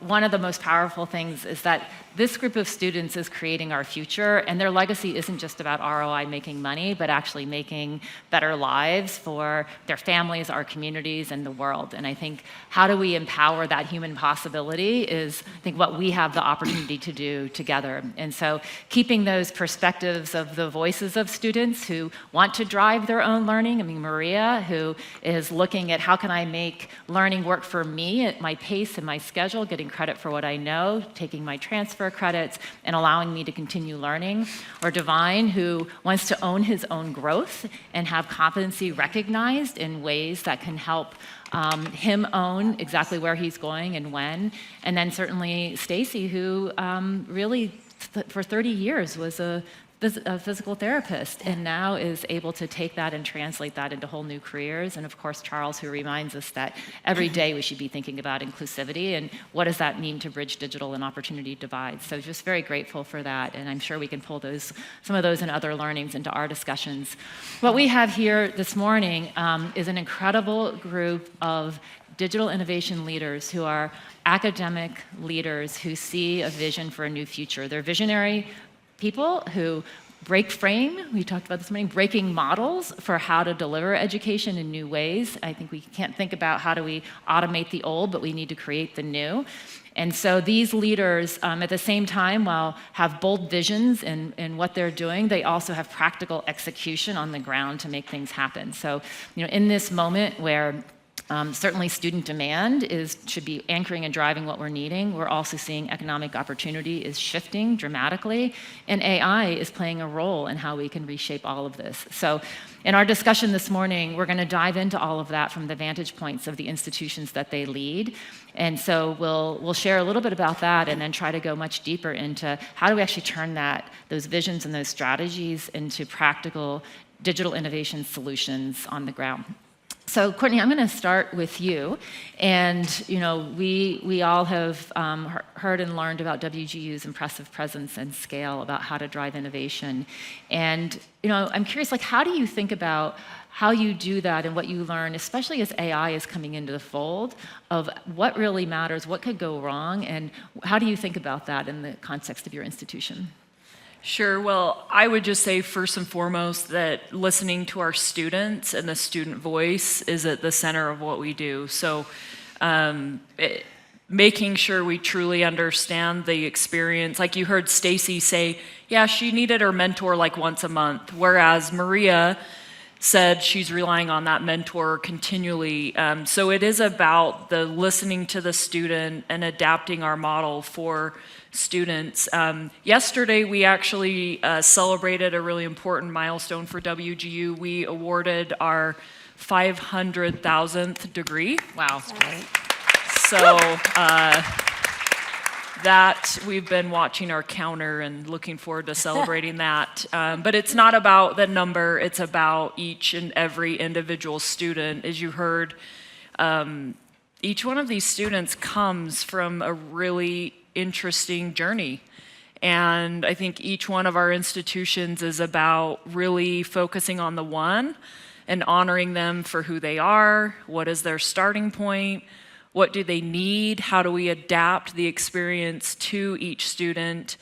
one of the most powerful things is that this group of students is creating our future, and their legacy isn't just about ROI making money, but actually making better lives for their families, our communities, and the world. And I think how do we empower that human possibility is, I think, what we have the opportunity to do together. And so keeping those perspectives of the voices of students who want to drive their own learning. I mean, Maria, who is looking at how can I make learning work for me at my pace and my schedule, getting credit for what I know, taking my transfer credits, and allowing me to continue learning. Or Divine, who wants to own his own growth and have competency recognized in ways that can help him own exactly where he's going and when. And then certainly Stacy, who really for 30 years was a physical therapist, and now is able to take that and translate that into whole new careers. And of course, Charles, who reminds us that every day we should be thinking about inclusivity and what does that mean to bridge digital and opportunity divides. So just very grateful for that, and I'm sure we can pull some of those and other learnings into our discussions. What we have here this morning is an incredible group of digital innovation leaders who are academic leaders who see a vision for a new future. They're visionary people who break frame, we talked about this morning, breaking models for how to deliver education in new ways. I think we can't think about how do we automate the old, but we need to create the new. And so these leaders, at the same time, while have bold visions in what they're doing, they also have practical execution on the ground to make things happen. So, in this moment where certainly student demand should be anchoring and driving what we're needing. We're also seeing economic opportunity is shifting dramatically, and AI is playing a role in how we can reshape all of this. So in our discussion this morning, we're going to dive into all of that from the vantage points of the institutions that they lead. And so we'll share a little bit about that and then try to go much deeper into how do we actually turn those visions and those strategies into practical digital innovation solutions on the ground. So Courtney, I'm going to start with you, and we all have heard and learned about WGU's impressive presence and scale about how to drive innovation, and I'm curious, how do you think about how you do that and what you learn, especially as AI is coming into the fold, of what really matters, what could go wrong, and how do you think about that in the context of your institution? Sure. Well, I would just say first and foremost that listening to our students and the student voice is at the center of what we do. So making sure we truly understand the experience. Like you heard Stacy say, yeah, she needed her mentor like once a month, whereas Maria said she's relying on that mentor continually. So it is about the listening to the student and adapting our model for students. Yesterday, we actually celebrated a really important milestone for WGU. We awarded our 500,000th degree. Wow. So that we've been watching our counter and looking forward to celebrating that. But it's not about the number, it's about each and every individual student. As you heard, each one of these students comes from a really interesting journey. And I think each one of our institutions is about really focusing on the one and honoring them for who they are, what is their starting point, what do they need, how do we adapt the experience to each student.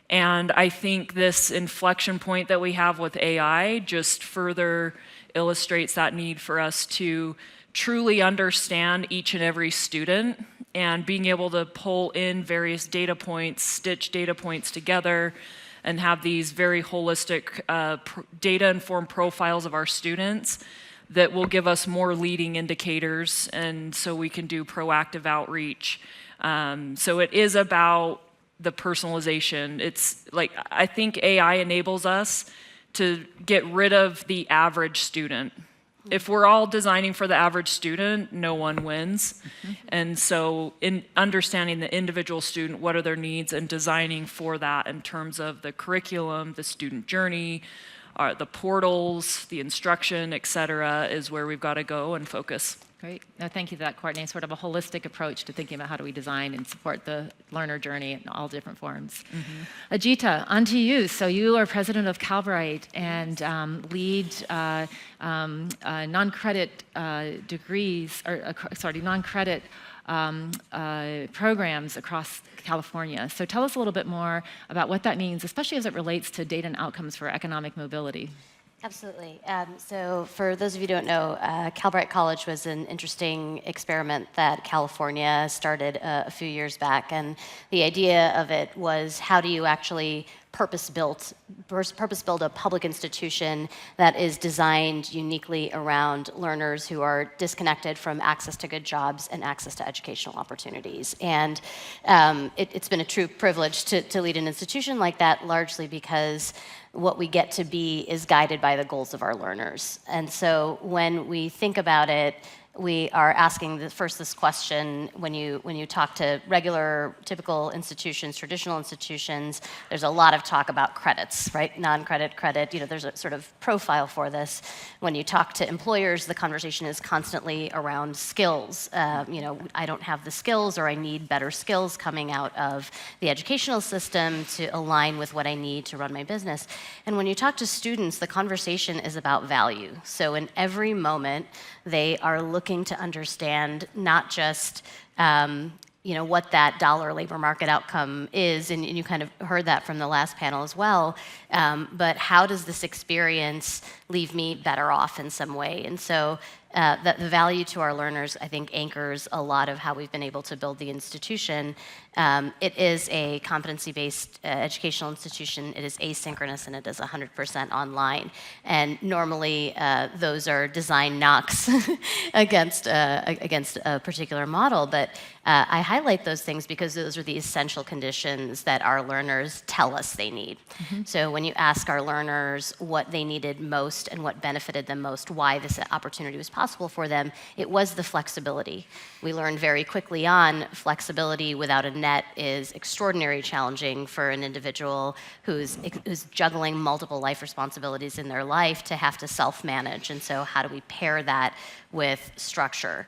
And I think this inflection point that we have with AI just further illustrates that need for us to truly understand each and every student and being able to pull in various data points, stitch data points together, and have these very holistic data-informed profiles of our students that will give us more leading indicators, and so we can do proactive outreach. So it is about the personalization. It's like, I think AI enables us to get rid of the average student. If we're all designing for the average student, no one wins. And so in understanding the individual student, what are their needs, and designing for that in terms of the curriculum, the student journey, the portals, the instruction, et cetera, is where we've got to go and focus. Great. No, thank you for that, Courtney. Sort of a holistic approach to thinking about how do we design and support the learner journey in all different forms. Ajita, on to you. So you are president of Calbright and lead non-credit degrees, or non-credit programs across California. So tell us a little bit more about what that means, especially as it relates to data and outcomes for economic mobility. Absolutely. So for those of you who don't know, Calbright College was an interesting experiment that California started a few years back. And the idea of it was, how do you actually purpose-build a public institution that is designed uniquely around learners who are disconnected from access to good jobs and access to educational opportunities. And it's been a true privilege to lead an institution like that, largely because what we get to be is guided by the goals of our learners. And so when we think about it, we are asking this question when you talk to regular, typical institutions, traditional institutions. There's a lot of talk about credits, right? Non-credit, credit. There's a sort of profile for this. When you talk to employers, the conversation is constantly around skills. I don't have the skills, or I need better skills coming out of the educational system to align with what I need to run my business. And when you talk to students, the conversation is about value. So in every moment, they are looking to understand not just what that dollar labor market outcome is, and you kind of heard that from the last panel as well, but how does this experience leave me better off in some way? And so the value to our learners, I think, anchors a lot of how we've been able to build the institution. It is a competency-based educational institution. It is asynchronous, and it is 100% online. And normally, those are design knocks against a particular model. But I highlight those things because those are the essential conditions that our learners tell us they need. Mm-hmm. So when you ask our learners what they needed most and what benefited them most, why this opportunity was possible for them, it was the flexibility. We learned very quickly on flexibility without a net is extraordinarily challenging for an individual who's juggling multiple life responsibilities in their life to have to self-manage. And so how do we pair that with structure?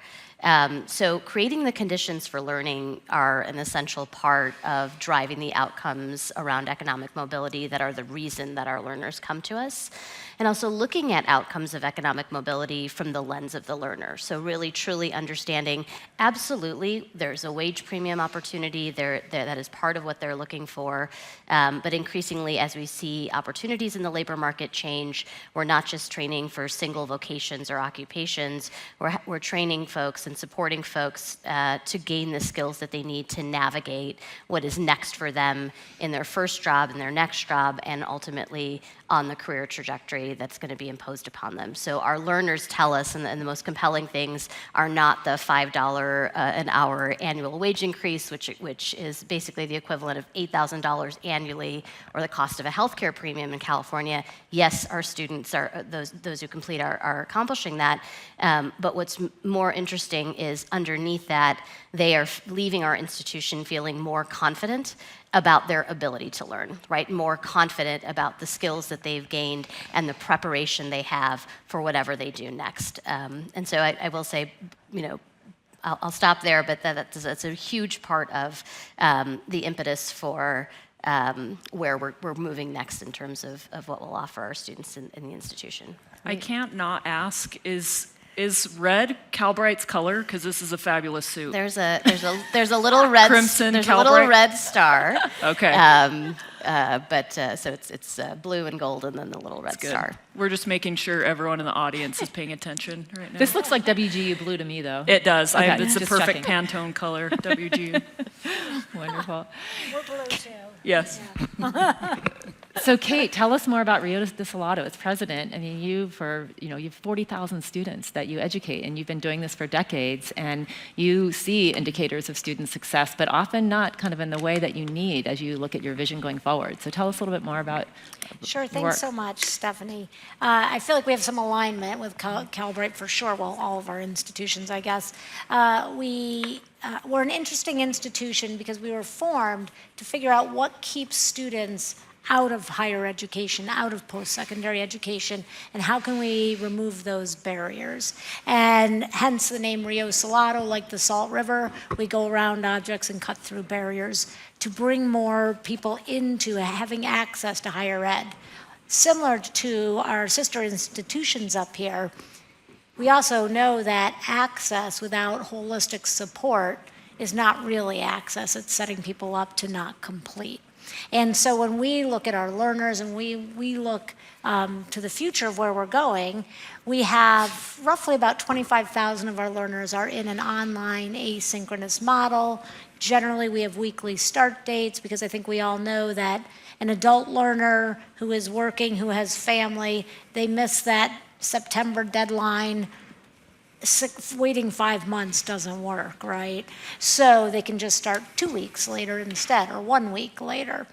So creating the conditions for learning are an essential part of driving the outcomes around economic mobility that are the reason that our learners come to us. And also looking at outcomes of economic mobility from the lens of the learner. So really, truly understanding, absolutely, there's a wage premium opportunity there that is part of what they're looking for. But increasingly, as we see opportunities in the labor market change, we're not just training for single vocations or occupations. We're training folks and supporting folks to gain the skills that they need to navigate what is next for them in their first job, in their next job, and ultimately on the career trajectory that's going to be imposed upon them. So our learners tell us, and the most compelling things are not the $5 an hour annual wage increase, which is basically the equivalent of $8,000 annually, or the cost of a healthcare premium in California. Yes, our students are those who complete are accomplishing that. But what's more interesting is underneath that, they are leaving our institution feeling more confident about their ability to learn, right? More confident about the skills that they've gained and the preparation they have for whatever they do next. And so I will say, I'll stop there, but that's a huge part of the impetus for where we're moving next in terms of what we'll offer our students in the institution. I can't not ask, is red Calbright's color? Because this is a fabulous suit. There's a little red crimson. There's Calbright? a little red star. Okay. So it's blue and gold, and then the little red star. We're just making sure everyone in the audience is paying attention right now. This looks like WGU blue to me, though. It does. Okay, It's a just perfect checking. Pantone color, WGU. Wonderful. We're blue too. Yes. Yeah. So Kate, tell us more about Rio de Salado as president. I mean, you have 40,000 students that you educate, and you've been doing this for decades, and you see indicators of student success, but often not kind of in the way that you need as you look at your vision going forward. So tell us a little bit more about Sure, work. thanks so much, Stephanie. I feel like we have some alignment with Calbright for sure, well, all of our institutions, I guess. We're an interesting institution because we were formed to figure out what keeps students out of higher education, out of post-secondary education, and how can we remove those barriers? And hence the name Rio Salado, like the Salt River. We go around objects and cut through barriers to bring more people into having access to higher ed. Similar to our sister institutions up here, we also know that access without holistic support is not really access. It's setting people up to not complete. And so when we look at our learners and we look to the future of where we're going, we have roughly about 25,000 of our learners are in an online asynchronous model. Generally, we have weekly start dates because I think we all know that an adult learner who is working, who has family, they miss that September deadline. Waiting 5 months doesn't work, right? So they can just start 2 weeks later instead, or 1 week later.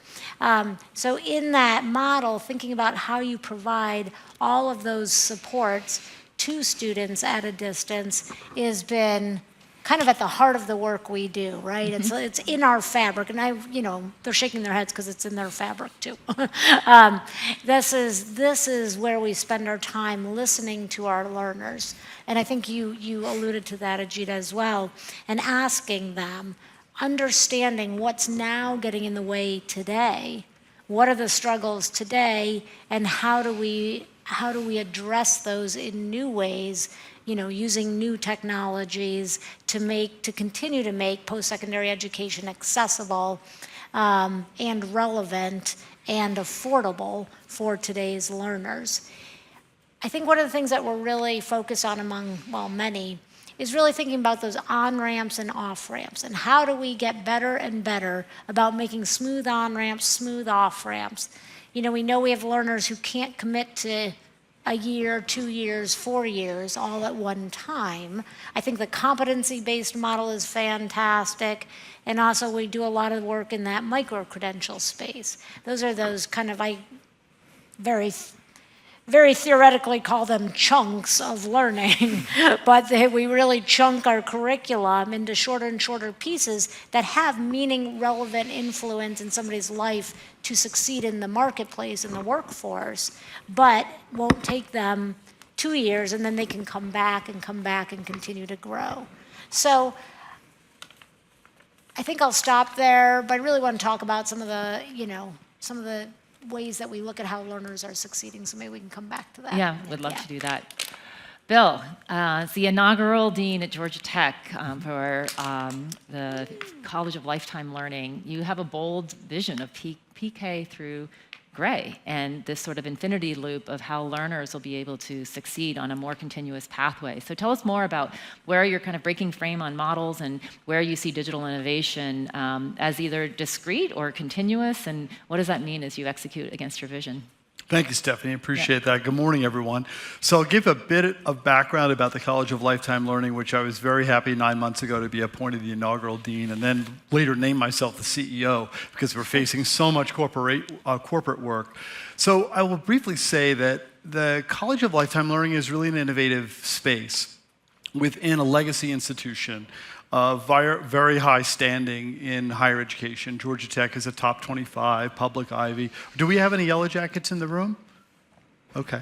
So in that model, thinking about how you provide all of those supports to students at a distance has been kind of at the heart of the work we do, right? It's in our fabric, and they're shaking their heads because it's in their fabric too. This is where we spend our time listening to our learners, and I think you alluded to that, Ajita, as well, and asking them, understanding what's now getting in the way today, what are the struggles today, and how do we address those in new ways, using new technologies to continue to make post-secondary education accessible and relevant and affordable for today's learners. I think one of the things that we're really focused on among, many, is really thinking about those on-ramps and off-ramps, and how do we get better and better about making smooth on-ramps, smooth off-ramps. We know we have learners who can't commit to a year, 2 years, 4 years, all at one time. I think the competency-based model is fantastic, and also we do a lot of work in that micro-credential space. Those are those kind of, very theoretically call them chunks of learning, but we really chunk our curriculum into shorter and shorter pieces that have meaning, relevant influence in somebody's life to succeed in the marketplace and the workforce, but won't take them 2 years, and then they can come back and continue to grow. So I think I'll stop there, but I really want to talk about some of the ways that we look at how learners are succeeding, so maybe we can come back to that. Yeah, would love to do that. Bill, as the inaugural dean at Georgia Tech for the College of Lifetime Learning, you have a bold vision of PK through gray and this sort of infinity loop of how learners will be able to succeed on a more continuous pathway. So tell us more about where you're kind of breaking frame on models and where you see digital innovation as either discrete or continuous, and what does that mean as you execute against your vision? Thank you, Stephanie. Appreciate that. Good morning, everyone. So I'll give a bit of background about the College of Lifetime Learning, which I was very happy 9 months ago to be appointed the inaugural dean, and then later named myself the CEO because we're facing so much corporate work. So I will briefly say that the College of Lifetime Learning is really an innovative space within a legacy institution of very high standing in higher education. Georgia Tech is a top 25, public Ivy. Do we have any Yellow Jackets in the room? Okay.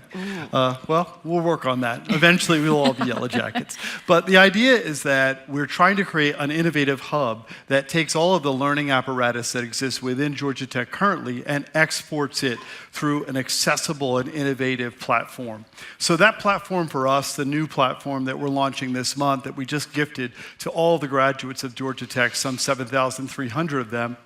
Well, we'll work on that. Eventually, we'll all be Yellow Jackets. But the idea is that we're trying to create an innovative hub that takes all of the learning apparatus that exists within Georgia Tech currently and exports it through an accessible and innovative platform. So that platform for us, the new platform that we're launching this month that we just gifted to all the graduates of Georgia Tech, some 7,300 of them,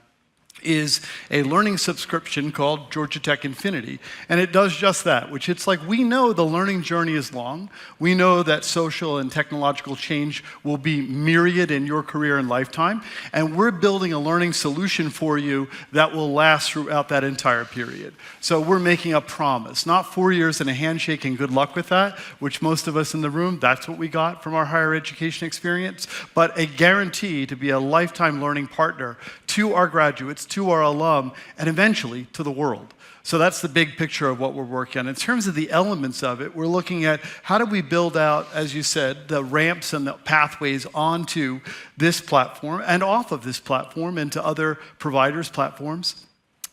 is a learning subscription called Georgia Tech Infinity. And it does just that, which it's like we know the learning journey is long. We know that social and technological change will be myriad in your career and lifetime. And we're building a learning solution for you that will last throughout that entire period. So we're making a promise, not 4 years and a handshake and good luck with that, which most of us in the room, that's what we got from our higher education experience, but a guarantee to be a lifetime learning partner to our graduates, to our alum, and eventually to the world. So that's the big picture of what we're working on. In terms of the elements of it, we're looking at how do we build out, as you said, the ramps and the pathways onto this platform and off of this platform into other providers' platforms.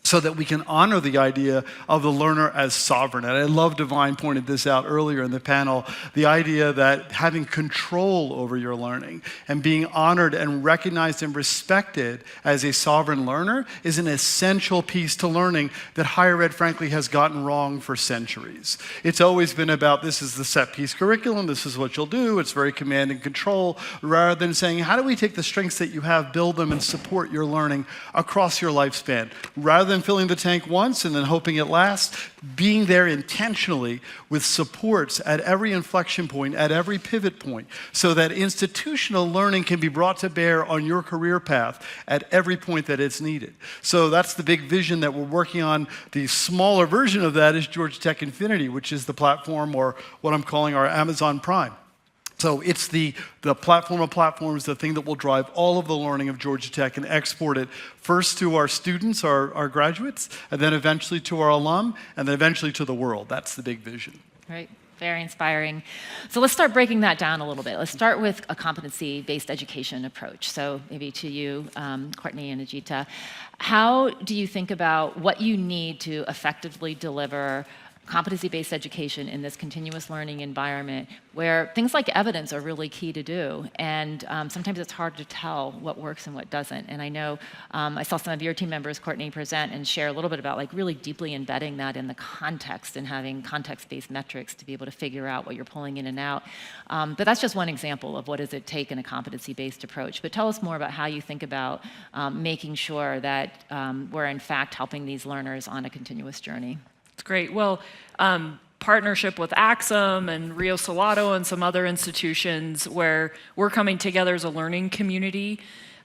so that we can honor the idea of the learner as sovereign. And I love Divine pointed this out earlier in the panel, the idea that having control over your learning and being honored and recognized and respected as a sovereign learner is an essential piece to learning that higher ed, frankly, has gotten wrong for centuries. It's always been about, this is the set piece curriculum, this is what you'll do, it's very command and control, rather than saying, how do we take the strengths that you have, build them, and support your learning across your lifespan, rather than filling the tank once and then hoping it lasts, being there intentionally with supports at every inflection point, at every pivot point, so that institutional learning can be brought to bear on your career path at every point that it's needed. So that's the big vision that we're working on. The smaller version of that is Georgia Tech Infinity, which is the platform, or what I'm calling our Amazon Prime. So it's the platform of platforms, the thing that will drive all of the learning of Georgia Tech and export it first to our students, our graduates, and then eventually to our alum, and then eventually to the world. That's the big vision. Right. Very inspiring. So let's start breaking that down a little bit. Let's start with a competency-based education approach. So maybe to you, Courtney and Ajita, how do you think about what you need to effectively deliver competency-based education in this continuous learning environment where things like evidence are really key to do, and sometimes it's hard to tell what works and what doesn't. And I know I saw some of your team members, Courtney, present and share a little bit about like really deeply embedding that in the context and having context-based metrics to be able to figure out what you're pulling in and out. But that's just one example of what does it take in a competency-based approach. But tell us more about how you think about making sure that we're in fact helping these learners on a continuous journey. It's great. Well, partnership with Axum and Rio Salado and some other institutions where we're coming together as a learning community,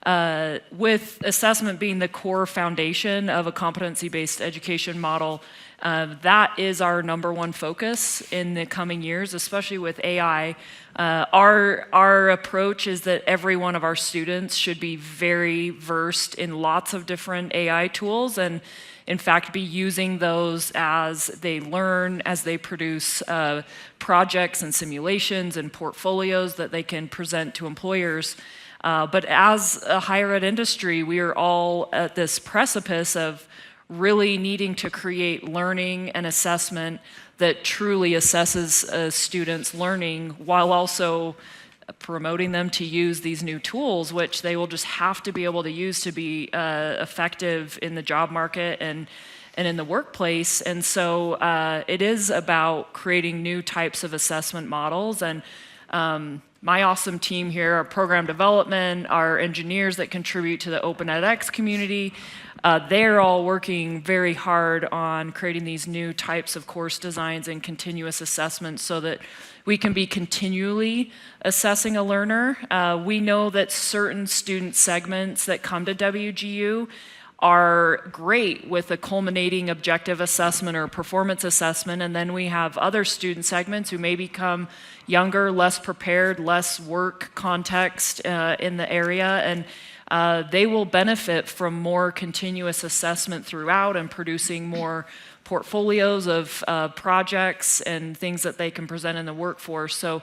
with assessment being the core foundation of a competency-based education model. That is our number one focus in the coming years, especially with AI. Our approach is that every one of our students should be very versed in lots of different AI tools, and in fact, be using those as they learn, as they produce projects and simulations and portfolios that they can present to employers. But as a higher ed industry, we are all at this precipice of really needing to create learning and assessment that truly assesses a student's learning while also promoting them to use these new tools, which they will just have to be able to use to be effective in the job market and in the workplace. And so it is about creating new types of assessment models. And my awesome team here, our program development, our engineers that contribute to the Open edX community, they're all working very hard on creating these new types of course designs and continuous assessments so that we can be continually assessing a learner. We know that certain student segments that come to WGU are great with a culminating objective assessment or performance assessment, and then we have other student segments who may become younger, less prepared, less work context in the area, and they will benefit from more continuous assessment throughout and producing more portfolios of projects and things that they can present in the workforce. So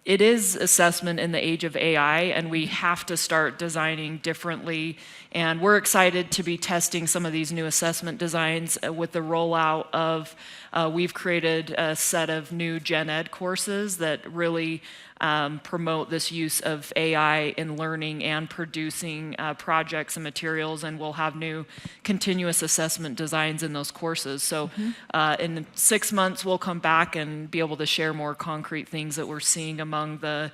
it is assessment in the age of AI, and we have to start designing differently. And we're excited to be testing some of these new assessment designs with the rollout of, we've created a set of new gen ed courses that really promote this use of AI in learning and producing projects and materials, and we'll have new continuous assessment designs in those courses. So in 6 months, we'll come back and be able to share more concrete things that we're seeing among the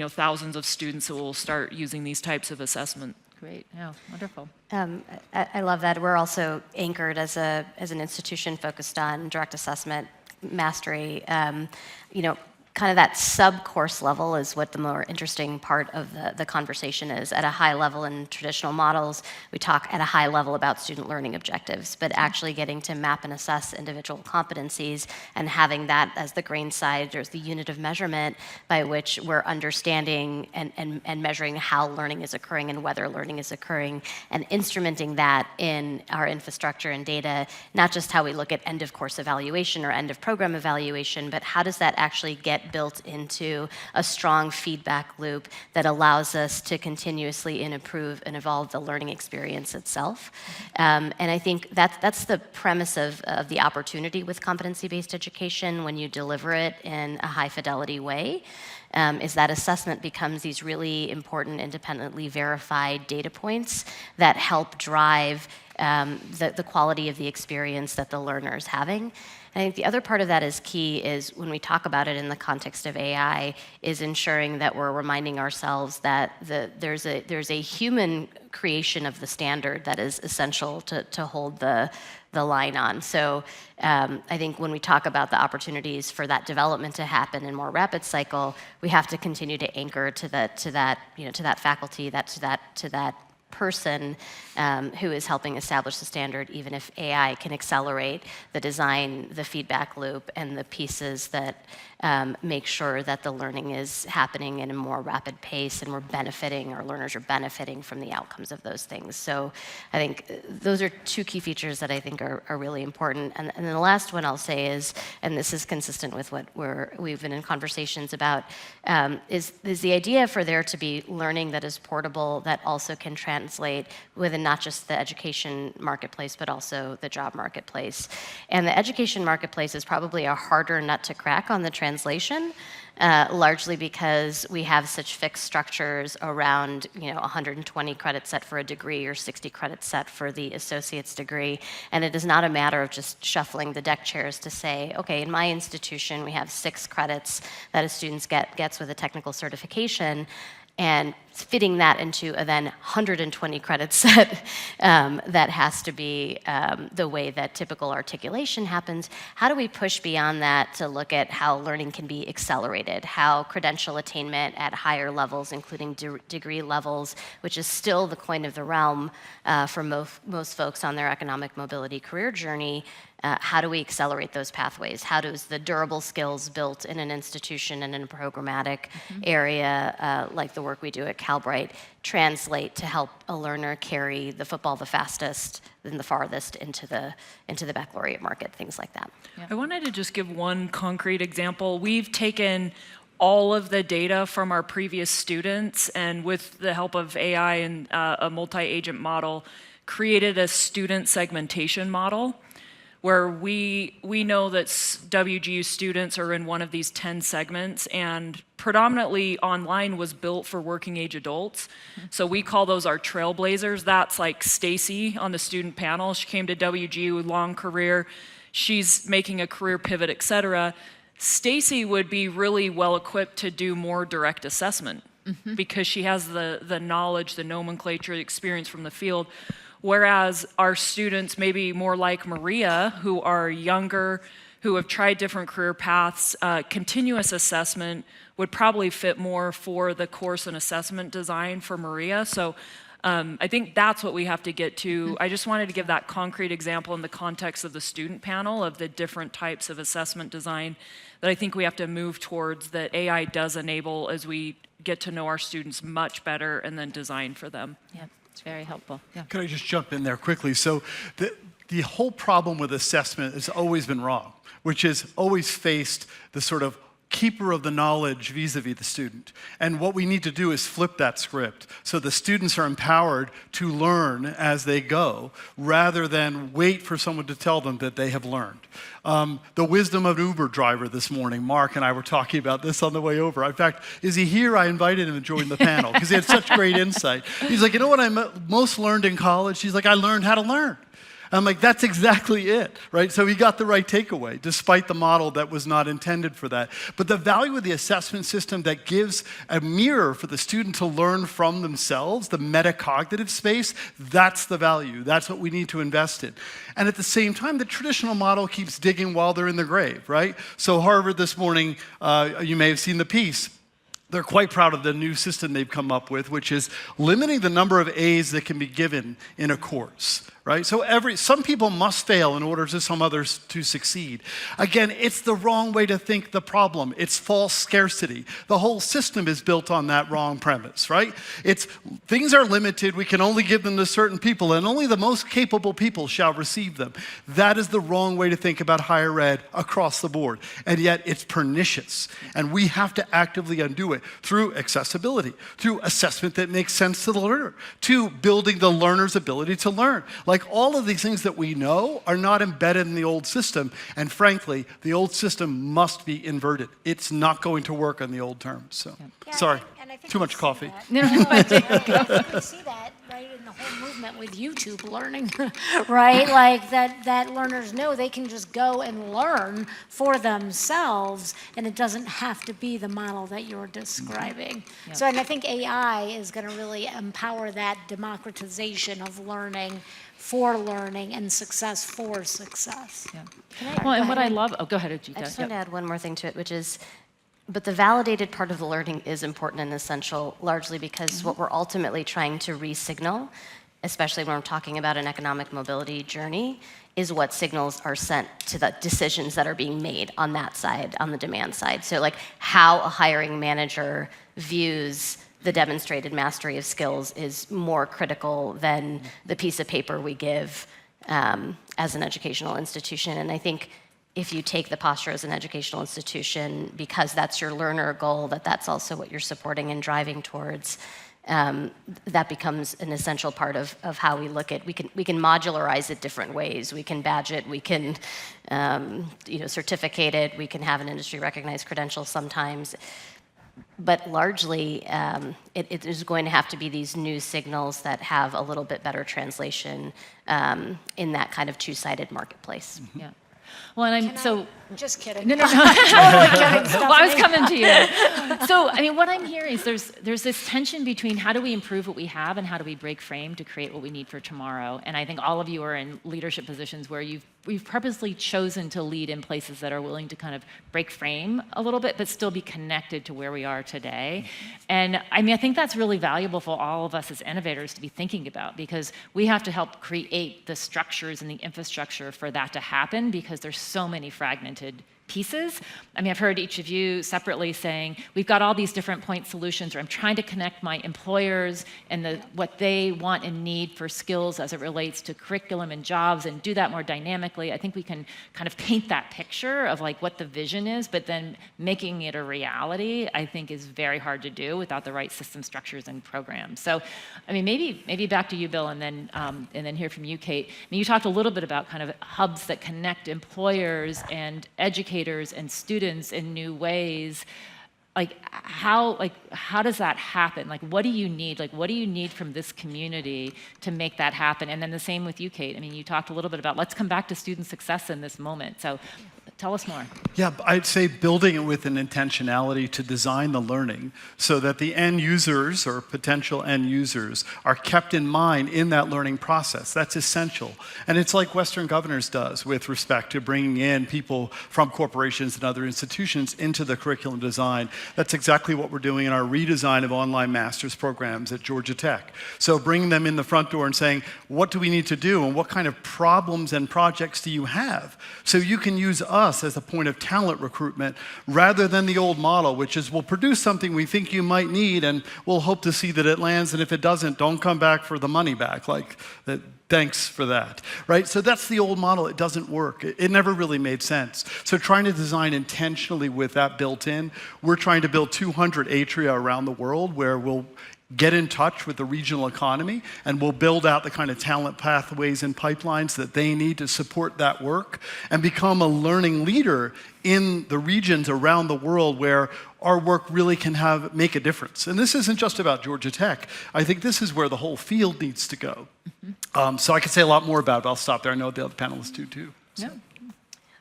thousands of students that will start using these types of assessment. Great. Yeah, wonderful. I love that. We're also anchored as an institution focused on direct assessment mastery. Kind of that sub-course level is what the more interesting part of the conversation is. At a high level in traditional models, we talk at a high level about student learning objectives, but actually getting to map and assess individual competencies and having that as the grain side or as the unit of measurement by which we're understanding and measuring how learning is occurring and whether learning is occurring, and instrumenting that in our infrastructure and data, not just how we look at end of course evaluation or end of program evaluation, but how does that actually get get built into a strong feedback loop that allows us to continuously improve and evolve the learning experience itself. And I think that's the premise of the opportunity with competency-based education when you deliver it in a high-fidelity way. Is that assessment becomes these really important, independently verified data points that help drive the quality of the experience that the learner is having. I think the other part of that is key is when we talk about it in the context of AI is ensuring that we're reminding ourselves that there's a human creation of the standard that is essential to hold the line on. So I think when we talk about the opportunities for that development to happen in more rapid cycle, we have to continue to anchor to that faculty, to that person who is helping establish the standard, even if AI can accelerate the design, the feedback loop, and the pieces that make sure that the learning is happening in a more rapid pace and our learners are benefiting from the outcomes of those things. So I think those are two key features that I think are really important. And then the last one I'll say is, and this is consistent with what we've been in conversations about, is the idea for there to be learning that is portable, that also can translate within not just the education marketplace, but also the job marketplace. And the education marketplace is probably a harder nut to crack on the translation, largely because we have such fixed structures around 120 credits set for a degree or 60 credits set for the associate's degree. And it is not a matter of just shuffling the deck chairs to say, okay, in my institution, we have 6 credits that a student gets with a technical certification, and fitting that into a then 120 credit set that has to be the way that typical articulation happens. How do we push beyond that to look at how learning can be accelerated, how credential attainment at higher levels, including degree levels, which is still the coin of the realm for most folks on their economic mobility career journey, how do we accelerate those pathways? How does the durable skills built in an institution and in a programmatic area, like the work we do at Calbright, translate to help a learner carry the football the fastest and the farthest into the baccalaureate market, things like that. Yeah. I wanted to just give one concrete example. We've taken all of the data from our previous students and with the help of AI and a multi-agent model, created a student segmentation model where we know that WGU students are in one of these 10 segments, and predominantly online was built for working age adults. So we call those our trailblazers. That's like Stacy on the student panel. She came to WGU, long career. She's making a career pivot, et cetera. Stacy would be really well equipped to do more direct assessment because she has the knowledge, the nomenclature, the experience from the field. Whereas our students, maybe more like Maria, who are younger, who have tried different career paths, continuous assessment would probably fit more for the course and assessment design for Maria. So I think that's what we have to get to. I just wanted to give that concrete example in the context of the student panel of the different types of assessment design that I think we have to move towards, that AI does enable as we get to know our students much better and then design for them. Yeah. It's very helpful. Yeah. Could I just jump in there quickly? So the whole problem with assessment has always been wrong, which is always faced the sort of keeper of the knowledge vis-a-vis the student. And what we need to do is flip that script so the students are empowered to learn as they go rather than wait for someone to tell them that they have learned. The wisdom of an Uber driver this morning, Mark and I were talking about this on the way over. In fact, is he here? I invited him to join the panel because he had such great insight. He's like, you know what I most learned in college? He's like, I learned how to learn. I'm like, that's exactly it, right? So he got the right takeaway, despite the model that was not intended for that. But the value of the assessment system that gives a mirror for the student to learn from themselves, the metacognitive space, that's the value. That's what we need to invest in. And at the same time, the traditional model keeps digging while they're in the grave, right? So Harvard this morning, you may have seen the piece. They're quite proud of the new system they've come up with, which is limiting the number of A's that can be given in a course, right? So some people must fail in order for some others to succeed. Again, it's the wrong way to think the problem. It's false scarcity. The whole system is built on that wrong premise, right? It's things are limited, we can only give them to certain people, and only the most capable people shall receive them. That is the wrong way to think about higher ed across the board. And yet it's pernicious. And we have to actively undo it through accessibility, through assessment that makes sense to the learner, to building the learner's ability to learn. Like all of these things that we know are not embedded in the old system. And frankly, the old system must be inverted. It's not going to work on the old terms. So, Yeah, sorry, and I think too we much see coffee. that. We see that, right, in the whole movement with YouTube learning, right? Like that learners know they can just go and learn for themselves, and it doesn't have to be the model that you're describing. Yeah. So, and I think AI is going to really empower that democratization of learning for learning and success for success. Yeah. I- Well, and go what ahead. I love, oh, go ahead, Ajita. I just Yep. want to add one more thing to it, which is, but the validated part of the learning is important and essential, largely because what we're ultimately trying to re-signal, especially when we're talking about an economic mobility journey, is what signals are sent to the decisions that are being made on that side, on the demand side. So like how a hiring manager views the demonstrated mastery of skills is more critical than the piece of paper we give as an educational institution. And I think if you take the posture as an educational institution, because that's your learner goal, that's also what you're supporting and driving towards, that becomes an essential part of how we look at. We can modularize it different ways. We can badge it. We can certificate it. We can have an industry recognized credential sometimes. But largely, it is going to have to be these new signals that have a little bit better translation in that kind of two-sided marketplace. Yeah. Well, and Just kidding. No. Totally kidding, Stephanie. Well, I was coming to you. So, I mean, what I'm hearing is there's this tension between how do we improve what we have and how do we break frame to create what we need for tomorrow. And I think all of you are in leadership positions where we've purposely chosen to lead in places that are willing to kind of break frame a little bit, but still be connected to where we are today. And I mean, I think that's really valuable for all of us as innovators to be thinking about, because we have to help create the structures and the infrastructure for that to happen, because there's so many fragmented pieces. I mean, I've heard each of you separately saying, we've got all these different point solutions, or I'm trying to connect my employers and what they want and need for skills as it relates to curriculum and jobs, and do that more dynamically. I think we can kind of paint that picture of like what the vision is, but then making it a reality, I think, is very hard to do without the right system structures and programs. So, I mean, maybe back to you, Bill, and then hear from you, Kate. I mean, you talked a little bit about kind of hubs that connect employers and educators and students in new ways. How does that happen? Like, what do you need? Like, what do you need from this community to make that happen? And then the same with you, Kate. I mean, you talked a little bit about, let's come back to student success in this moment. So tell us more. Yeah, I'd say building it with an intentionality to design the learning so that the end users or potential end users are kept in mind in that learning process. That's essential. And it's like Western Governors does with respect to bringing in people from corporations and other institutions into the curriculum design. That's exactly what we're doing in our redesign of online master's programs at Georgia Tech. So bringing them in the front door and saying, what do we need to do, and what kind of problems and projects do you have? So you can use us as a point of talent recruitment rather than the old model, which is we'll produce something we think you might need and we'll hope to see that it lands, and if it doesn't, don't come back for the money back. Like, thanks for that, right? So that's the old model. It doesn't work. It never really made sense. So trying to design intentionally with that built in, we're trying to build 200 atria around the world where we'll get in touch with the regional economy, and we'll build out the kind of talent pathways and pipelines that they need to support that work and become a learning leader in the regions around the world where our work really can make a difference. And this isn't just about Georgia Tech. I think this is where the whole field needs to go. So I could say a lot more about it, but I'll stop there. I know the other panelists do too. So.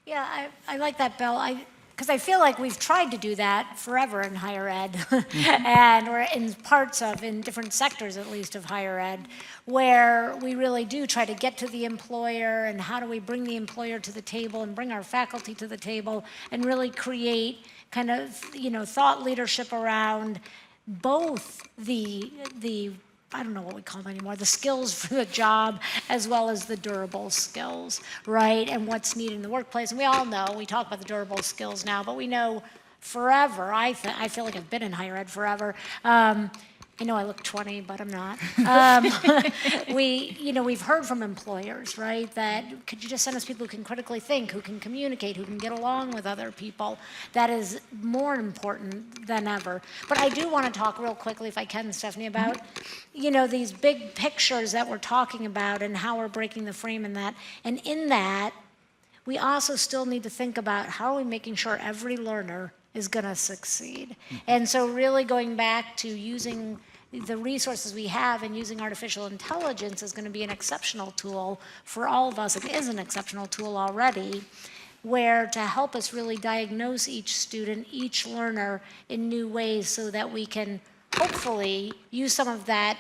Yeah, I like that, Bill. Because I feel like we've tried to do that forever in higher ed, or in different sectors at least of higher ed, where we really do try to get to the employer, and how do we bring the employer to the table and bring our faculty to the table and really create kind of, thought leadership around both the I don't know what we call them anymore, the skills for the job as well as the durable skills, right? And what's needed in the workplace. And we all know, we talk about the durable skills now, but we know forever, I feel like I've been in higher ed forever. I know I look 20, but I'm not. We've heard from employers, right, that could you just send us people who can critically think, who can communicate, who can get along with other people? That is more important than ever. But I do want to talk real quickly, if I can, Stephanie, about, these big pictures that we're talking about and how we're breaking the frame in that. And in that, we also still need to think about how are we making sure every learner is going to succeed. And so really going back to using the resources we have and using artificial intelligence is going to be an exceptional tool for all of us. It is an exceptional tool already, where to help us really diagnose each student, each learner in new ways so that we can hopefully use some of that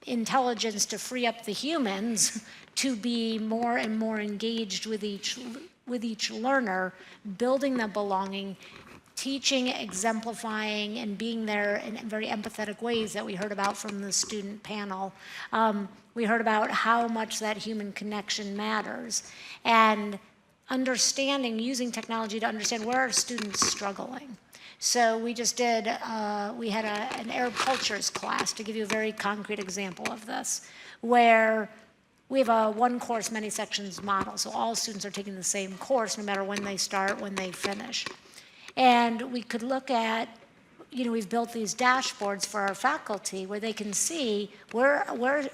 intelligence to free up the humans to be more and more engaged with each learner, building the belonging, teaching, exemplifying, and being there in very empathetic ways that we heard about from the student panel. We heard about how much that human connection matters, and understanding, using technology to understand where are students struggling. So we just did, we had an Arab cultures class, to give you a very concrete example of this, where we have a one course, many sections model. So all students are taking the same course no matter when they start, when they finish. And we could look at, we've built these dashboards for our faculty where they can see where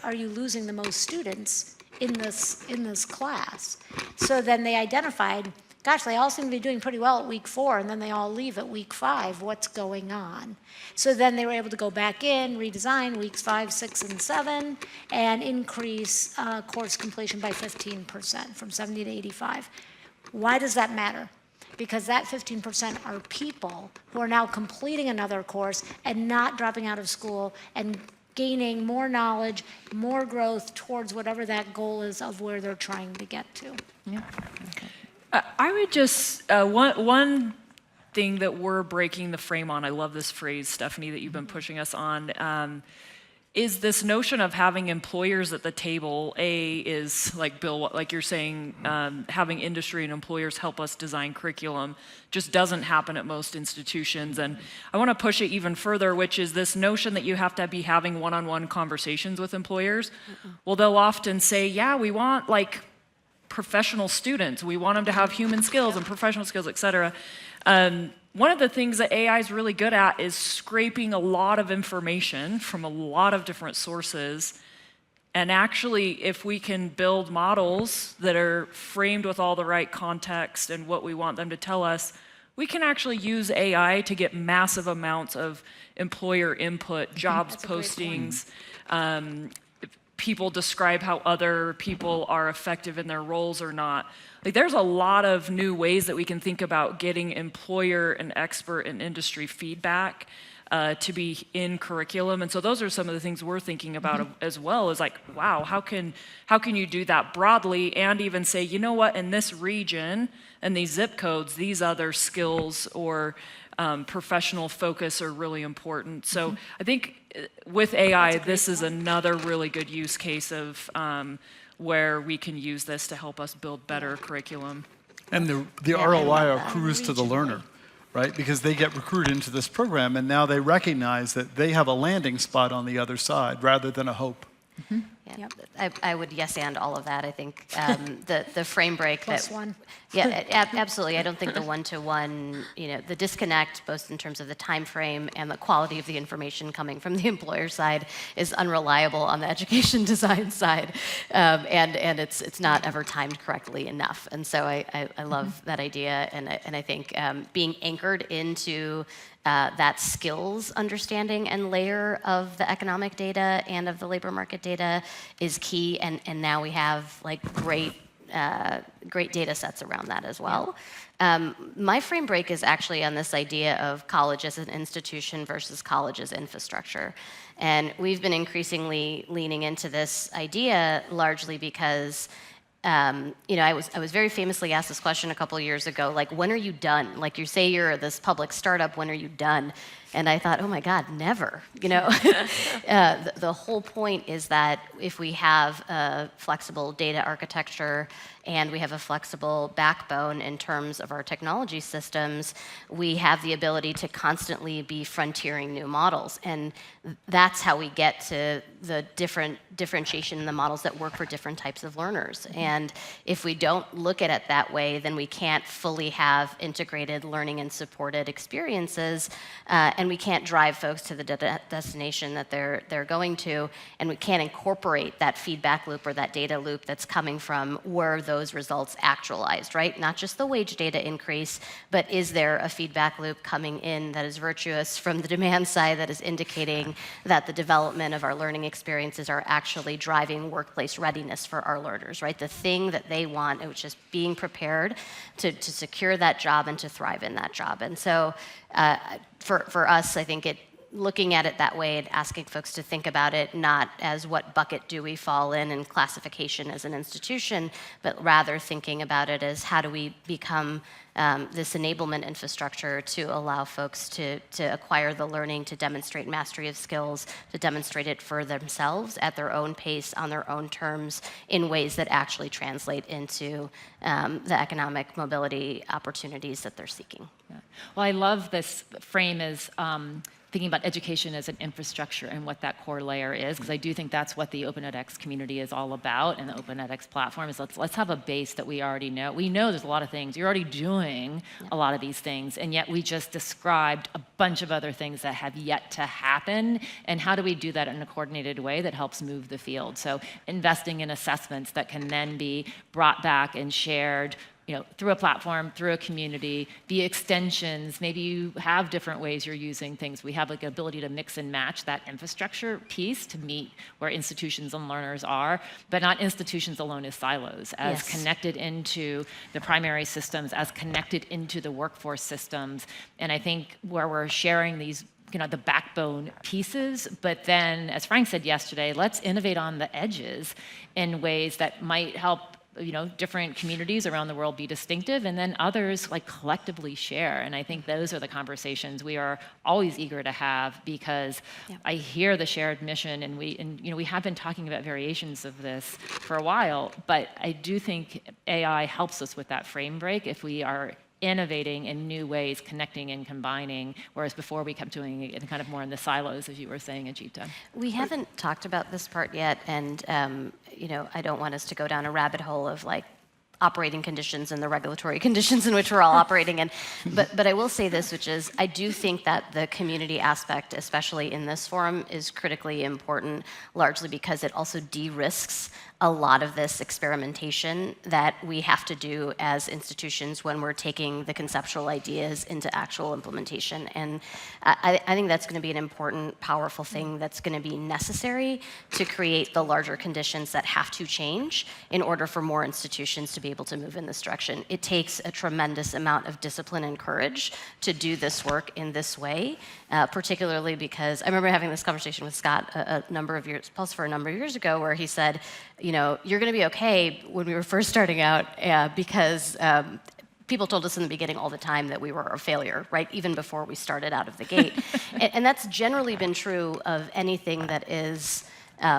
are you losing the most students in this class. So then they identified, gosh, they all seem to be doing pretty well at week 4, and then they all leave at week 5. What's going on? So then they were able to go back in, redesign weeks 5, 6, and 7, and increase course completion by 15%, from 70 to 85. Why does that matter? Because that 15% are people who are now completing another course and not dropping out of school and gaining more knowledge, more growth towards whatever that goal is of where they're trying to get to. Yeah. Okay. I would just, one thing that we're breaking the frame on, I love this phrase, Stephanie, that you've been pushing us on, is this notion of having employers at the table. Is like Bill, like you're saying, having industry and employers help us design curriculum just doesn't happen at most institutions. And I want to push it even further, which is this notion that you have to be having one-on-one conversations with employers. Well, they'll often say, yeah, we want like professional students. We want them to have human skills and professional skills, et cetera. One of the things that AI is really good at is scraping a lot of information from a lot of different sources. And actually, if we can build models that are framed with all the right context and what we want them to tell us, we can actually use AI to get massive amounts of employer input, jobs postings. People describe how other people are effective in their roles or not. Like, there's a lot of new ways that we can think about getting employer and expert and industry feedback to be in curriculum. And so those are some of the things we're thinking about as well, is like, wow, how can you do that broadly and even say, you know what, in this region and these zip codes, these other skills or professional focus are really important. So I think with AI, this is another really good use case of where we can use this to help us build better curriculum. And the ROI accrues to the learner, right? Because they get recruited into this program, and now they recognize that they have a landing spot on the other side rather than a hope. Yeah, I would yes and all of that. I think the frame break Plus one. Yeah, absolutely. I don't think the one-to-one, the disconnect, both in terms of the time frame and the quality of the information coming from the employer side, is unreliable on the education design side, and it's not ever timed correctly enough. And so I love that idea, and I think being anchored into that skills understanding and layer of the economic data and of the labor market data is key, and now we have like great data sets around that as well. My frame break is actually on this idea of college as an institution versus college as infrastructure. And we've been increasingly leaning into this idea largely because I was very famously asked this question a couple of years ago, like, when are you done? Like, you say you're this public startup, when are you done? And I thought, oh my God, never, the whole point is that if we have a flexible data architecture and we have a flexible backbone in terms of our technology systems, we have the ability to constantly be frontiering new models. And that's how we get to the differentiation in the models that work for different types of learners. And if we don't look at it that way, then we can't fully have integrated learning and supported experiences, and we can't drive folks to the destination that they're going to, and we can't incorporate that feedback loop or that data loop that's coming from where those results actualized, right? Not just the wage data increase, but is there a feedback loop coming in that is virtuous from the demand side that is indicating that the development of our learning experiences are actually driving workplace readiness for our learners, right? The thing that they want, which is being prepared to secure that job and to thrive in that job. And so for us, I think looking at it that way and asking folks to think about it not as what bucket do we fall in classification as an institution, but rather thinking about it as how do we become this enablement infrastructure to allow folks to acquire the learning, to demonstrate mastery of skills, to demonstrate it for themselves at their own pace, on their own terms, in ways that actually translate into the economic mobility opportunities that they're seeking. Yeah. Well, I love this frame as thinking about education as an infrastructure and what that core layer is, because I do think that's what the Open edX community is all about, and the Open edX platform is let's have a base that we already know. We know there's a lot of things. You're already doing a lot of these things, and yet we just described a bunch of other things that have yet to happen, and how do we do that in a coordinated way that helps move the field? So investing in assessments that can then be brought back and shared through a platform, through a community, the extensions, maybe you have different ways you're using things. We have like an ability to mix and match that infrastructure piece to meet where institutions and learners are, but not institutions alone as silos, as connected into the primary systems, as connected into the workforce systems. And I think where we're sharing these the backbone pieces, but then, as Frank said yesterday, let's innovate on the edges in ways that might help different communities around the world be distinctive, and then others collectively share. And I think those are the conversations we are always eager to have, because I hear the shared mission, and we have been talking about variations of this for a while, but I do think AI helps us with that frame break if we are innovating in new ways, connecting and combining, whereas before we kept doing it in kind of more in the silos, as you were saying, Ajita. We haven't talked about this part yet, and I don't want us to go down a rabbit hole of operating conditions and the regulatory conditions in which we're all operating in. But I will say this, which is I do think that the community aspect, especially in this forum, is critically important, largely because it also de-risks a lot of this experimentation that we have to do as institutions when we're taking the conceptual ideas into actual implementation. And I think that's going to be an important, powerful thing that's going to be necessary to create the larger conditions that have to change in order for more institutions to be able to move in this direction. It takes a tremendous amount of discipline and courage to do this work in this way, particularly because I remember having this conversation with Scott a number of years ago, where he said, you're going to be okay when we were first starting out because people told us in the beginning all the time that we were a failure, right? Even before we started out of the gate. And that's generally been true of anything that is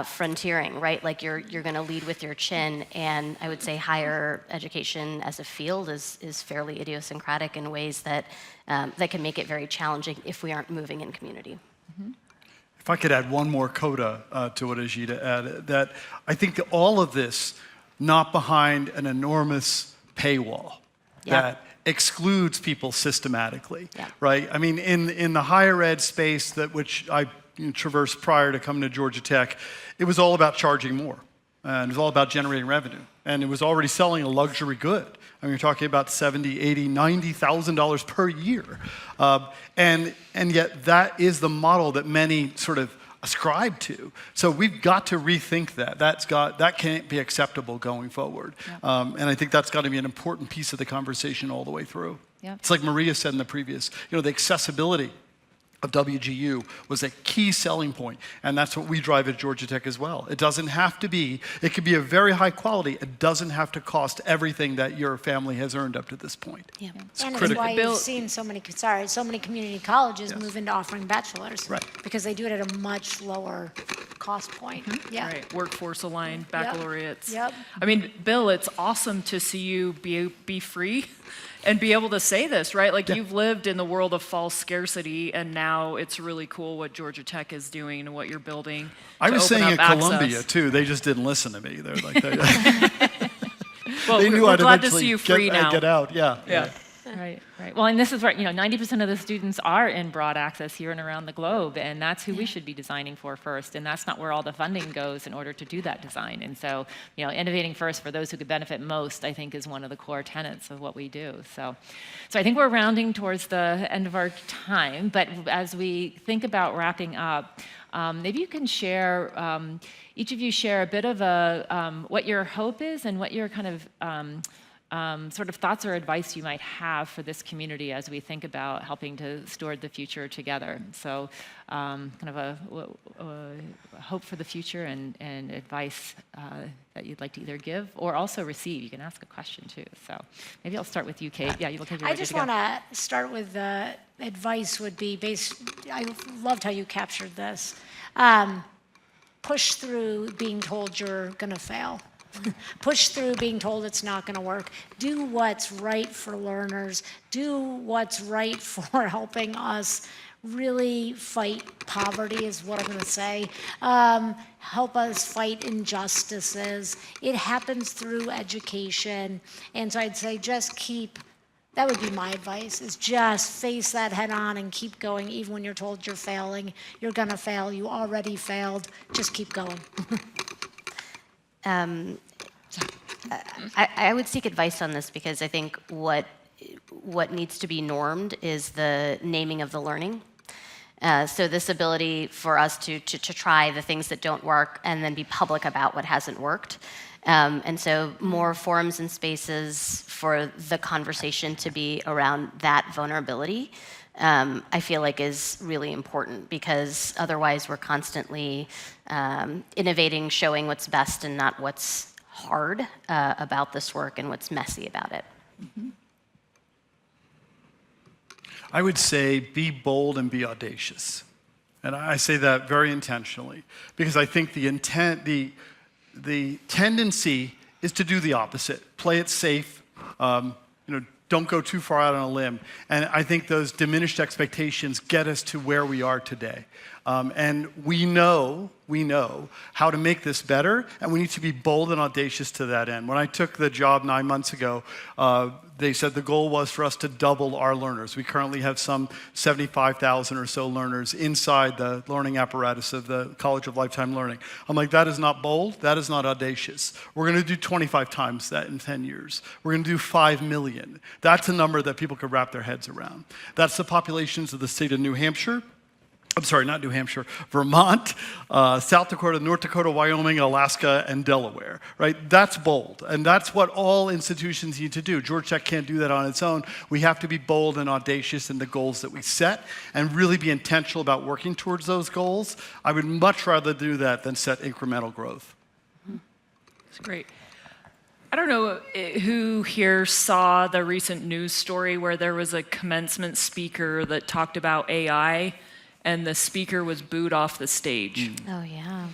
frontiering, right? You're going to lead with your chin, and I would say higher education as a field is fairly idiosyncratic in ways that can make it very challenging if we aren't moving in community. Mm-hmm. If I could add one more coda to what Ajita added, that I think that all of this, not behind an enormous paywall that excludes people systematically, right? I mean, in the higher ed space which I traversed prior to coming to Georgia Tech, it was all about charging more, and it was all about generating revenue, and it was already selling a luxury good. I mean, you're talking about $70,000, $80,000, $90,000 per year. And yet that is the model that many sort of ascribe to. So we've got to rethink that. That can't be acceptable going forward. And I think that's got to be an important piece of the conversation all the way through. It's like Maria said in the previous, the accessibility of WGU was a key selling point, and that's what we drive at Georgia Tech as well. It doesn't have to be, it could be a very high quality, it doesn't have to cost everything that your family has earned up to this point. Yeah. It's And it's critical. why you've seen so many community colleges Yes. move into offering bachelors. Right. Because they do it at a much lower cost point. Yeah. Right, workforce aligned baccalaureates. Yep. I mean, Bill, it's awesome to see you be free and be able to say this, right? Like you've lived in the world of false scarcity, and now it's really cool what Georgia Tech is doing and what you're building. I to was open saying up at Columbia access. too, they just didn't listen to me. They're like, Well, they knew we're I'd glad to eventually see you free now. get out, yeah. Yeah. Right, right. Well, and this is where, 90% of the students are in broad access here and around the globe, and that's who we should be designing for first, and that's not where all the funding goes in order to do that design. And so, innovating first for those who could benefit most, I think, is one of the core tenets of what we do. So I think we're rounding towards the end of our time, but as we think about wrapping up, maybe you can share, each of you share a bit of what your hope is and what your kind of sort of thoughts or advice you might have for this community as we think about helping to steward the future together. So kind of a hope for the future and advice that you'd like to either give or also receive. You can ask a question too. So maybe I'll start with you, Kate. Yeah, you look like you're I ready just to go. want to start with the advice would be I loved how you captured this. Push through being told you're going to fail. Push through being told it's not going to work. Do what's right for learners. Do what's right for helping us really fight poverty is what I'm going to say. Help us fight injustices. It happens through education. And so I'd say that would be my advice, is just face that head on and keep going. Even when you're told you're failing, you're going to fail. You already failed. Just keep going. I would seek advice on this because I think what needs to be normed is the naming of the learning. So this ability for us to try the things that don't work and then be public about what hasn't worked. And so more forums and spaces for the conversation to be around that vulnerability, I feel like is really important, because otherwise we're constantly innovating, showing what's best and not what's hard about this work and what's messy about it. Mm-hmm. I would say be bold and be audacious. And I say that very intentionally, because I think the tendency is to do the opposite. Play it safe, don't go too far out on a limb. And I think those diminished expectations get us to where we are today. And we know how to make this better, and we need to be bold and audacious to that end. When I took the job 9 months ago, they said the goal was for us to double our learners. We currently have some 75,000 or so learners inside the learning apparatus of the College of Lifetime Learning. I'm like, that is not bold, that is not audacious. We're going to do 25 times that in 10 years. We're going to do 5 million. That's a number that people could wrap their heads around. That's the populations of the state of New Hampshire. I'm sorry, not New Hampshire, Vermont, South Dakota, North Dakota, Wyoming, Alaska, and Delaware, right? That's bold, and that's what all institutions need to do. Georgia Tech can't do that on its own. We have to be bold and audacious in the goals that we set and really be intentional about working towards those goals. I would much rather do that than set incremental growth. That's great. I don't know who here saw the recent news story where there was a commencement speaker that talked about AI, and the speaker was booed off the stage. Oh, yeah.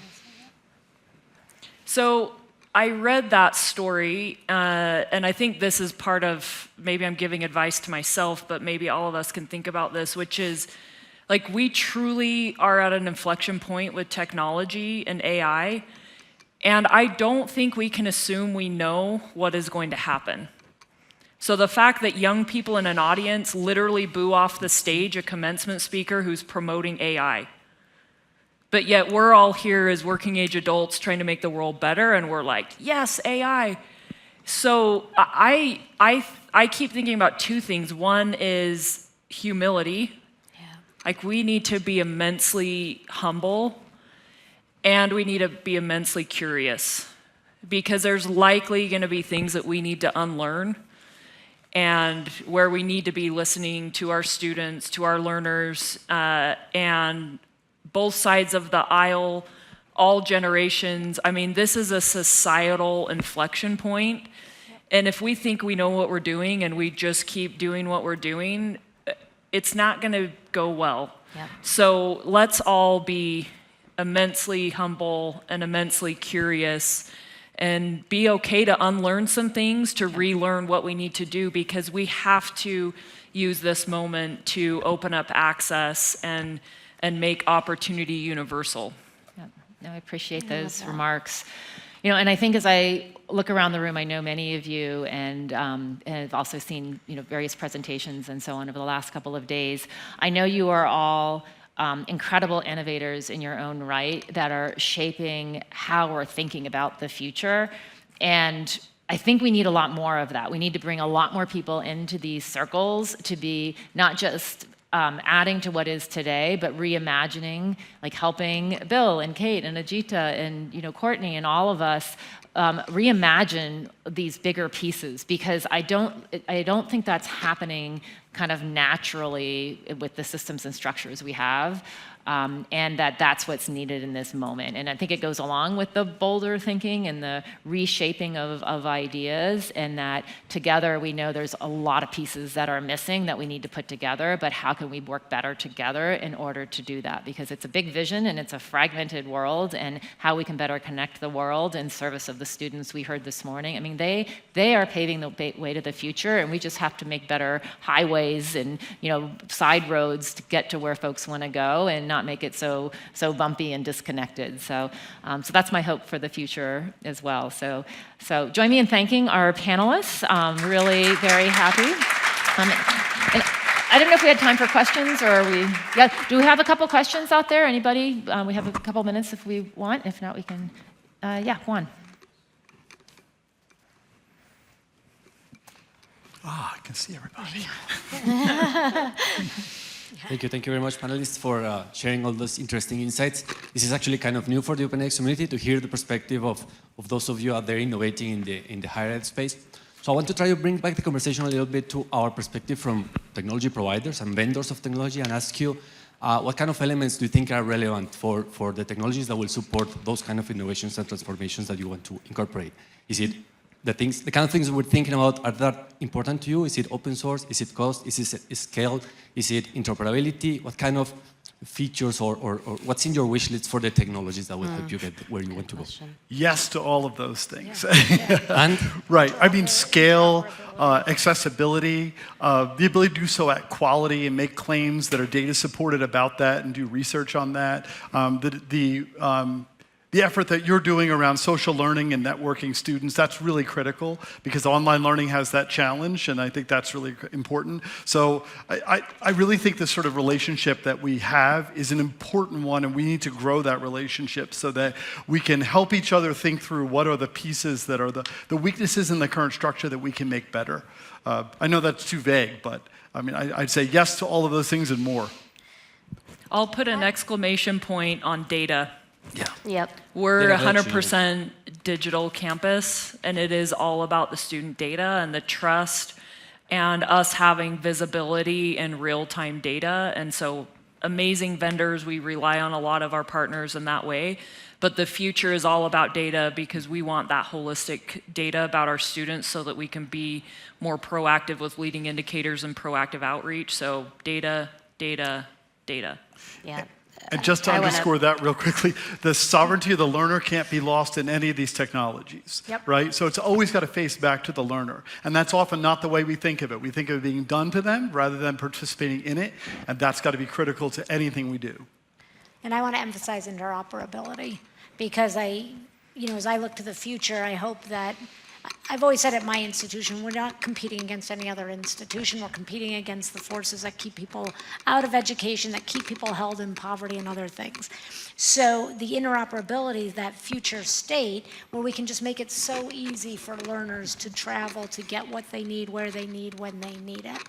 So I read that story, and I think this is part of, maybe I'm giving advice to myself, but maybe all of us can think about this, which is, like, we truly are at an inflection point with technology and AI, and I don't think we can assume we know what is going to happen. So the fact that young people in an audience literally boo off the stage a commencement speaker who's promoting AI, but yet we're all here as working age adults trying to make the world better, and we're like, yes, AI. So I keep thinking about two things. One is humility. Yeah. Like, we need to be immensely humble, and we need to be immensely curious, because there's likely going to be things that we need to unlearn. and where we need to be listening to our students, to our learners, and both sides of the aisle, all generations. I mean, this is a societal inflection point. And if we think we know what we're doing and we just keep doing what we're doing, it's not going to go well. Yeah. So let's all be immensely humble and immensely curious and be okay to unlearn some things, to relearn what we need to do, because we have to use this moment to open up access and make opportunity universal. Yeah. No, I appreciate those remarks. You know, and I think as I look around the room, I know many of you, and I've also seen, you know, various presentations and so on over the last couple of days. I know you are all incredible innovators in your own right that are shaping how we're thinking about the future. And I think we need a lot more of that. We need to bring a lot more people into these circles to be not just adding to what is today, but reimagining, like helping Bill and Kate and Ajita and, you know, Courtney and all of us reimagine these bigger pieces, because I don't think that's happening kind of naturally with the systems and structures we have. And that's what's needed in this moment. And I think it goes along with the bolder thinking and the reshaping of ideas, and that together we know there's a lot of pieces that are missing that we need to put together, but how can we work better together in order to do that? Because it's a big vision and it's a fragmented world, and how we can better connect the world in service of the students we heard this morning. I mean, they are paving the way to the future, and we just have to make better highways and, you know, side roads to get to where folks want to go, and not make it so bumpy and disconnected. So that's my hope for the future as well. So join me in thanking our panelists. Really very happy. And I don't know if we had time for questions, or do we have a couple questions out there? Anybody? We have a couple minutes if we want. If not, we can, Juan. I can see everybody. Thank you very much, panelists, for sharing all those interesting insights. This is actually kind of new for the OpenX community to hear the perspective of those of you out there innovating in the higher ed space. So I want to try to bring back the conversation a little bit to our perspective from technology providers and vendors of technology, and ask you, what kind of elements do you think are relevant for the technologies that will support those kind of innovations and transformations that you want to incorporate? Is it the kind of things we're thinking about, are that important to you? Is it open source? Is it cost? Is it scale? Is it interoperability? What kind of features or what's in your wish list for the technologies that will help you get where you want to go? Yes to all of those things. And Right. I mean, scale, accessibility, the ability to do so at quality and make claims that are data supported about that and do research on that. The effort that you're doing around social learning and networking students, that's really critical, because online learning has that challenge, and I think that's really important. So I really think this sort of relationship that we have is an important one, and we need to grow that relationship so that we can help each other think through what are the pieces that are the weaknesses in the current structure that we can make better. I know that's too vague, but I mean, I'd say yes to all of those things and more. I'll put an exclamation point on data. Yeah. Yep. We're Data 100% digital campus, and it is all about the student data and the trust and us having visibility in real-time data. And so amazing vendors, we rely on a lot of our partners in that way. But the future is all about data, because we want that holistic data about our students so that we can be more proactive with leading indicators and proactive outreach. So data, data, data. Yeah. And just to underscore that real quickly, the sovereignty of the learner can't be lost in any of these technologies, right? So it's always got to face back to the learner. And that's often not the way we think of it. We think of it being done to them rather than participating in it, and that's got to be critical to anything we do. And I want to emphasize interoperability, because as I look to the future, I hope that, I've always said at my institution, we're not competing against any other institution. We're competing against the forces that keep people out of education, that keep people held in poverty and other things. So the interoperability, that future state, where we can just make it so easy for learners to travel, to get what they need, where they need, when they need it.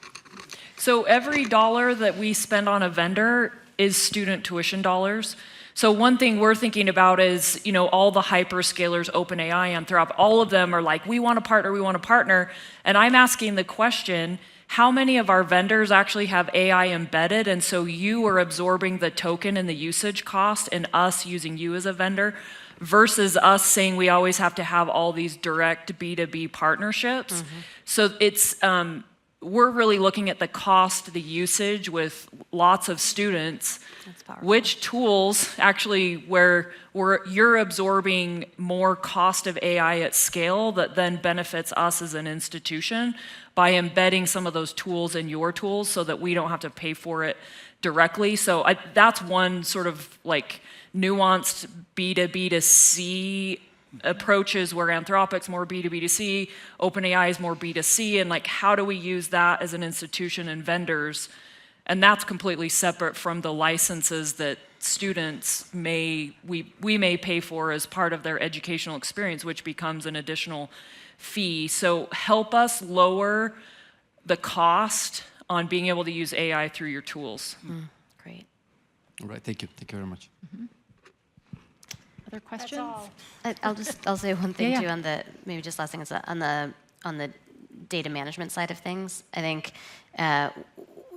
So every dollar that we spend on a vendor is student tuition dollars. So one thing we're thinking about is, all the hyperscalers, OpenAI, Anthropic, all of them are like, we want to partner. And I'm asking the question, how many of our vendors actually have AI embedded, and so you are absorbing the token and the usage cost and us using you as a vendor, versus us saying we always have to have all these direct B2B partnerships. So it's, we're really looking at the cost, the usage with lots of students, which tools actually where you're absorbing more cost of AI at scale that then benefits us as an institution by embedding some of those tools in your tools so that we don't have to pay for it directly. So that's one sort of like nuanced B2B to C approaches where Anthropic's more B2B to C, OpenAI is more B2C, and like how do we use that as an institution and vendors? And that's completely separate from the licenses that students we may pay for as part of their educational experience, which becomes an additional fee. So help us lower the cost on being able to use AI through your tools. Great. All right, thank you. Thank you very much. Other questions? I'll say one thing Yeah, too yeah. on the, maybe just last thing is on the data management side of things. I think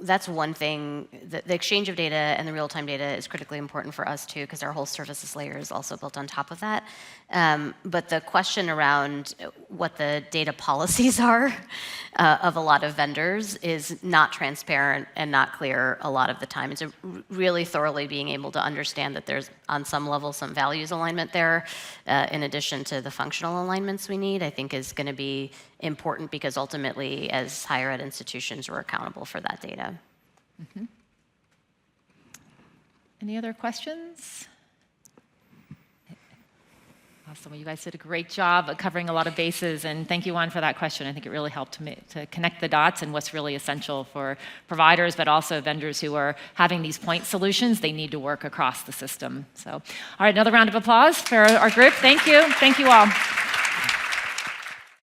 that's one thing. The exchange of data and the real-time data is critically important for us too, because our whole services layer is also built on top of that. But the question around what the data policies are of a lot of vendors is not transparent and not clear a lot of the time. And so really thoroughly being able to understand that there's on some level some values alignment there, in addition to the functional alignments we need, I think is going to be important because ultimately as higher ed institutions we're accountable for that data. Any other questions? Awesome. Well, you guys did a great job of covering a lot of bases, and thank you, Juan, for that question. I think it really helped to connect the dots and what's really essential for providers, but also vendors who are having these point solutions. They need to work across the system. So, all right, another round of applause for our group. Thank you. Thank you all.